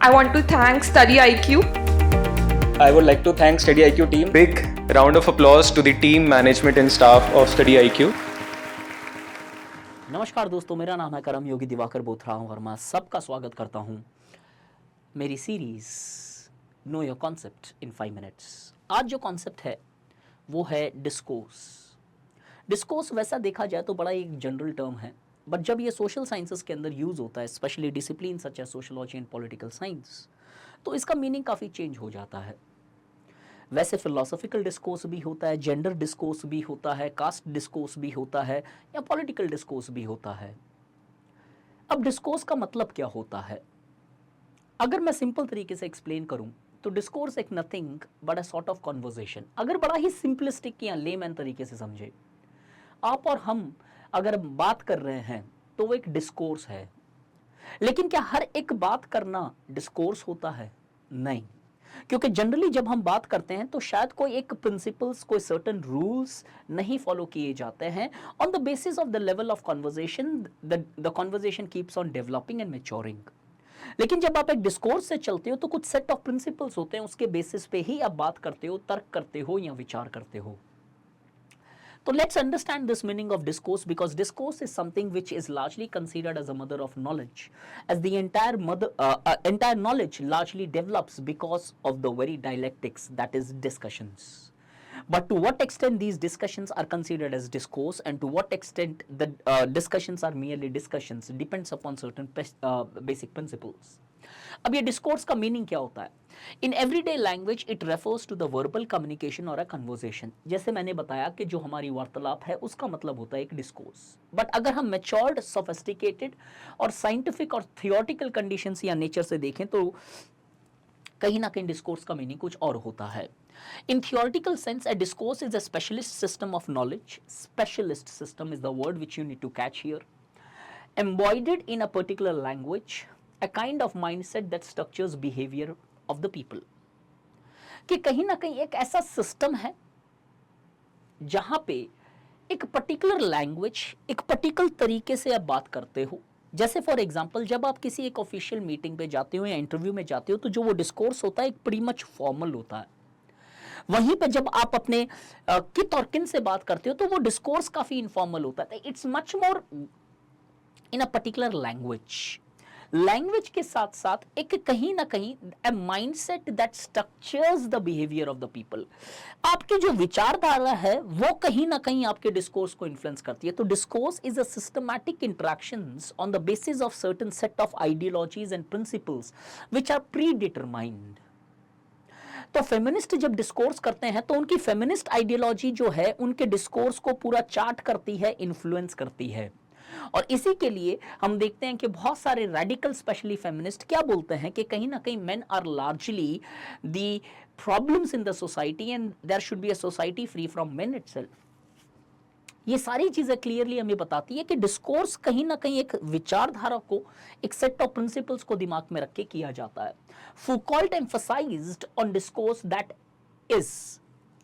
I want to thank Study IQ. I would like to thank Study IQ team. Big round of applause to the team, management and staff of Study IQ. नमस्कार दोस्तों, मेरा नाम है करम योगी दिवाकर बोथरा और मैं सबका स्वागत करता हूं मेरी series know your concept in 5 minutes. आज जो कॉन्सेप्ट है वो है डिस्कोर्स। डिस्कोर्स वैसा देखा जाए तो बड़ा एक जनरल टर्म है, बट जब ये सोशल साइंसेस के अंदर यूज़ होता है, specially discipline such as sociology and political science, तो इसका मीनिंग काफ़ी चेंज हो जाता है। वैसे फिलोसॉफिकल डिस्कोर्स भी होता है, जेंडर डिस्कोर्स भी होता है, कास्ट डिस्कोर्स भी होता है या पॉलिटिकल डिस्कोर्स भी होता है। अब डिस्कोर्स का मतलब क्या होता है? अगर मैं सिंपल तरीके से एक्सप्लेन करूं तो डिस्कोर्स एक nothing but a sort of conversation. अगर बड़ा ही सिंपलिस्टिक या लेमैन तरीके से समझे, आप और हम अगर बात कर रहे हैं तो वो एक डिस्कोर्स है। लेकिन क्या हर एक बात करना डिस्कोर्स होता है? नहीं, क्योंकि जनरली जब हम बात करते हैं तो शायद कोई एक प्रिंसिपल्स, कोई सर्टेन रूल्स नहीं फॉलो किए जाते हैं। On the basis of the level of conversation the conversation keeps on developing and maturing. लेकिन जब आप एक डिस्कोर्स से चलते हो तो कुछ सेट ऑफ प्रिंसिपल्स होते हैं, उसके बेसिस पे ही आप बात करते हो, तर्क करते हो या विचार करते हो। So let's understand this meaning of discourse, because discourse is something which is largely considered as a mother of knowledge, as the entire knowledge largely develops because of the very dialectics, that is discussions. But to what extent these discussions are considered as discourse and to what extent the discussions are merely discussions depends upon certain basic principles. अब ये discourse का meaning क्या होता है? In everyday language it refers to the verbal communication और a conversation. जैसे मैंने बताया कि जो हमारी वार्तालाप है उसका मतलब होता है एक डिस्कोर्स। बट अगर हम मैच्योर्ड, सोफिस्टिकेटेड और साइंटिफिक और थियोरेटिकल कंडीशंस या नेचर से देखें तो कहीं ना कहीं डिस्कोर्स का मीनिंग कुछ और होता है। In theoretical sense, a discourse is a specialist system of knowledge. Specialist system is the word which you need to catch here. Embodied in a particular language, a kind of mindset that structures behavior of the people. कि कहीं ना कहीं एक ऐसा system है जहां पे एक पर्टिकुलर लैंग्वेज, एक पर्टिकुलर तरीके से आप बात करते हो। जैसे फॉर एग्जांपल जब आप किसी एक ऑफिशियल मीटिंग पे जाते हो या इंटरव्यू में जाते हो तो जो वो डिस्कोर्स होता है एक प्री मच फॉर्मल होता है। वहीं पे जब आप अपने कित और किन से बात करते हो तो वो डिस्कोर्स काफी इनफॉर्मल होता है। It's much more in a particular language के साथ साथ एक कहीं ना कहीं अ mindset that structures the behaviour of the people. आपकी जो विचारधारा है वो कहीं ना कहीं आपके डिस्कोर्स को इन्फ्लुएंस करती है। तो discourse is a systematic interactions on the basis of certain set of ideologies and principles which are predetermined. तो फेमिनिस्ट जब डिस्कोर्स करते हैं तो उनकी फेमिनिस्ट आइडियोलॉजी जो है उनके डिस्कोर्स को पूरा चार्ट करती है, इन्फ्लुएंस करती है। और इसी के लिए हम देखते हैं कि बहुत सारे रेडिकल स्पेशली फेमिनिस्ट क्या बोलते हैं कि कहीं ना कहीं men are largely the problems in the society and there should be a society free from men itself. ये सारी चीजें क्लियरली हमें बताती है कि डिस्कोर्स कहीं ना कहीं एक विचारधारा को, एक सेट ऑफ प्रिंसिपल्स को दिमाग में रख के किया जाता है। Foucault emphasized on discourse that is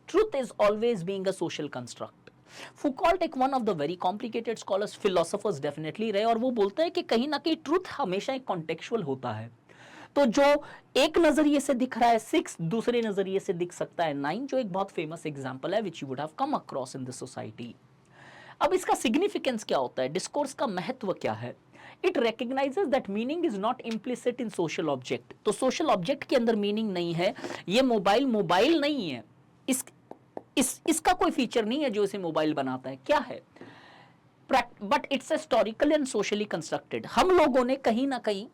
truth is always being a social construct. Foucault एक one of the very complicated scholars, philosophers definitely रहे, और वो बोलते हैं कि कहीं ना कहीं ट्रुथ हमेशा एक कॉन्टेक्चुअल होता है। तो जो एक नजरिए से दिख रहा है 6, दूसरे नजरिए से दिख सकता है 9, जो एक बहुत फेमस एग्जांपल है which you would have come across in the society. अब इसका सिग्निफिकेंस क्या होता है? डिस्कोर्स का महत्व क्या है? It recognises that meaning is not implicit in social object. तो सोशल ऑब्जेक्ट के अंदर मीनिंग नहीं है। ये मोबाइल नहीं है, इसका कोई फीचर नहीं है जो इसे मोबाइल बनाता है। क्या है? But it's historical and socially constructed. हम लोगों ने कहीं ना कहीं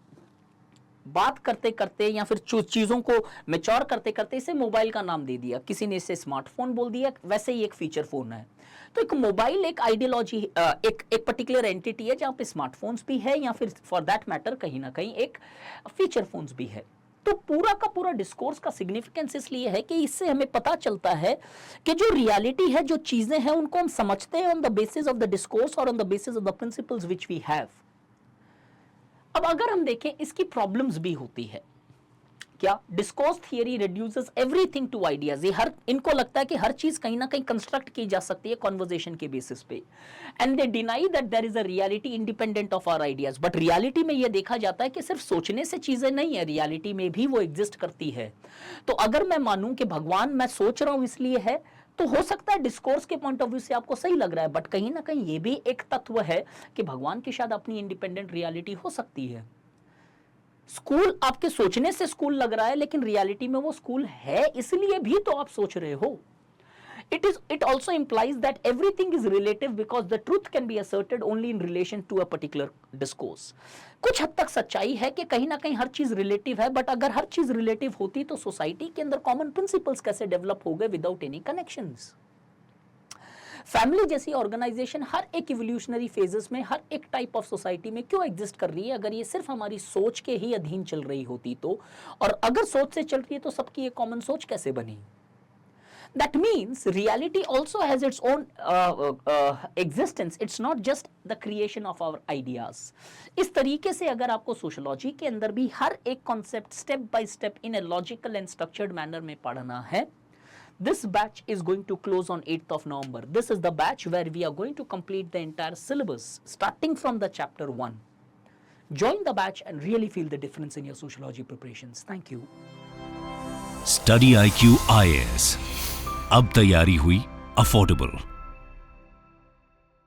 बात करते करते या फिर चीजों को मैच्योर करते करते इसे मोबाइल का नाम दे दिया। किसी ने इसे स्मार्टफोन बोल दिया, वैसे ही एक फीचर फोन है। तो एक मोबाइल एक आइडियोलॉजी, एक पर्टिकुलर एंटिटी है जहां पे स्मार्टफोन्स भी है या फिर फॉर दैट मैटर कहीं ना कहीं एक फीचर फोन्स भी है। तो पूरा का पूरा डिस्कोर्स का सिग्निफिकेंस इसलिए है कि इससे हमें पता चलता है कि जो रियलिटी है, जो चीजें हैं, उनको हम समझते हैं on the basis of the discourse और on the basis of the principles which we have. अब अगर हम देखें इसकी प्रॉब्लम्स भी होती है। क्या discourse theory reduces everything to ideas. ये हर इनको लगता है कि हर चीज कहीं ना कहीं कंस्ट्रक्ट की जा सकती है कॉन्वर्जेशन के बेसिस पे, and they deny that there is a reality independent of our ideas. But reality में ये देखा जाता है कि सिर्फ सोचने से चीजें नहीं है, रियलिटी में भी वो एग्जिस्ट करती है। तो अगर मैं मानूं कि भगवान मैं सोच रहा हूं इसलिए है, तो हो सकता है डिस्कोर्स के पॉइंट ऑफ व्यू से आपको सही लग रहा है, बट कहीं ना कहीं ये भी एक तत्व है कि भगवान की शायद अपनी इंडिपेंडेंट रियलिटी हो सकती है। स्कूल आपके सोचने से स्कूल लग रहा है, लेकिन रियलिटी में वो स्कूल है, इसलिए भी तो आप सोच रहे हो। It also implies that everything is relative because the truth can be asserted only in relation to a particular discourse. कुछ हद तक सच्चाई है कि कहीं ना कहीं हर चीज रिलेटिव है, बट अगर हर चीज रिलेटिव होती तो सोसाइटी के अंदर कॉमन प्रिंसिपल्स कैसे डेवलप हो गए विदाउट एनी कनेक्शंस। फैमिली जैसी ऑर्गेनाइजेशन हर एक इवोल्यूशनरी फेजेस में, हर एक टाइप ऑफ सोसाइटी में क्यों एग्जिस्ट कर रही है, अगर ये सिर्फ हमारी सोच के ही अधीन चल रही होती तो, और अगर सोच से चल रही है तो सबकी एक कॉमन सोच कैसे बनी। That means reality also has its own existence. It's not just the creation of our ideas. इस तरीके से अगर आपको सोशलॉजी के अंदर भी हर एक concept step by step in a logical and structured manner में पढ़ना है, this batch is going to close on 8th of November. This is the batch where we are going to complete the entire syllabus starting from the chapter 1. Join the batch and really feel the difference in your sociology preparations. Thank you. Study IQ IAS अब तैयारी हुई affordable.